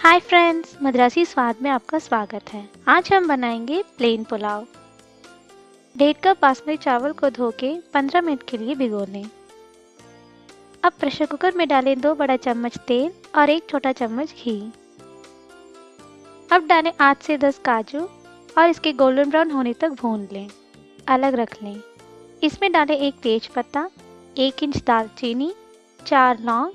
Hi friends, Madrasi स्वाद में आपका स्वागत है। आज हम बनाएंगे प्लेन पुलाव। 1.5 कप बासमती चावल को धो के 15 मिनट के लिए भिगो लें। अब प्रेशर कुकर में डालें 2 बड़ा चम्मच तेल और 1 छोटा चम्मच घी। अब डालें 8 से 10 काजू और इसके गोल्डन ब्राउन होने तक भून लें। अलग रख लें। इसमें डालें 1 तेज पत्ता, 1 इंच दालचीनी, 4 लौंग,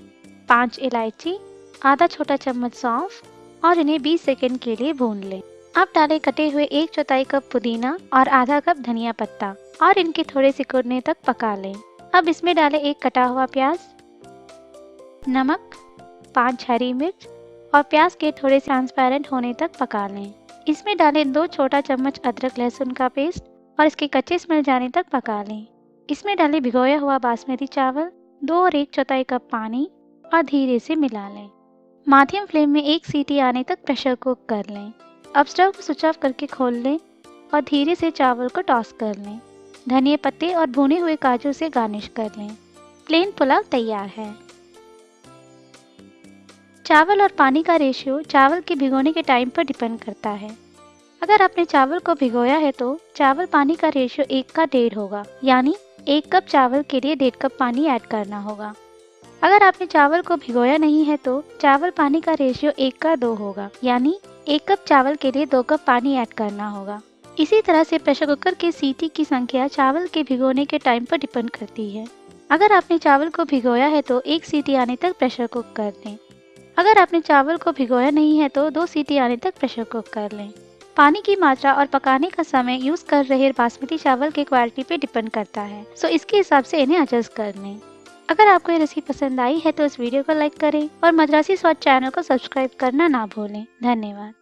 5 इलायची, आधा छोटा चम्मच सौंफ और इन्हें 20 सेकंड के लिए भून लें। अब डालें कटे हुए 1/4 कप पुदीना और आधा कप धनिया पत्ता और इनके थोड़े सिकुड़ने तक पका लें। अब इसमें डालें 1 कटा हुआ प्याज, नमक, 5 हरी मिर्च और प्याज के थोड़े ट्रांसपेरेंट होने तक पका लें। इसमें डालें 2 छोटा चम्मच अदरक लहसुन का पेस्ट और इसके कच्चे स्मेल जाने तक पका लें। इसमें डालें भिगोया हुआ बासमती चावल, 2 और 1/4 कप पानी और धीरे से मिला लें। माध्यम फ्लेम में 1 सीटी आने तक प्रेशर कुक कर लें। अब स्टव को स्विच ऑफ करके खोल लें और धीरे से चावल को टॉस कर लें। धनिया पत्ते और भुने हुए काजू से गार्निश कर लें। प्लेन पुलाव तैयार है। चावल और पानी का रेशियो चावल के भिगोने के टाइम पर डिपेंड करता है। अगर आपने चावल को भिगोया है तो चावल पानी का रेशियो 1 का 1.5 होगा, यानी 1 कप चावल के लिए 1.5 कप पानी ऐड करना होगा। अगर आपने चावल को भिगोया नहीं है तो चावल पानी का रेशियो 1 का 2 होगा, यानी 1 कप चावल के लिए 2 कप पानी ऐड करना होगा। इसी तरह से प्रेशर कुकर के सीटी की संख्या चावल के भिगोने के टाइम पर डिपेंड करती है। अगर आपने चावल को भिगोया है तो 1 सीटी आने तक प्रेशर कुक कर लें। अगर आपने चावल को भिगोया नहीं है तो 2 सीटी आने तक प्रेशर कुक कर लें। पानी की मात्रा और पकाने का समय यूज कर रहे बासमती चावल की क्वालिटी पे डिपेंड करता है, सो इसके हिसाब से इन्हें एडजस्ट कर लें। अगर आपको ये रेसिपी पसंद आई है तो इस वीडियो को लाइक करें और मद्रासी स्वाद चैनल को सब्सक्राइब करना ना भूलें। धन्यवाद।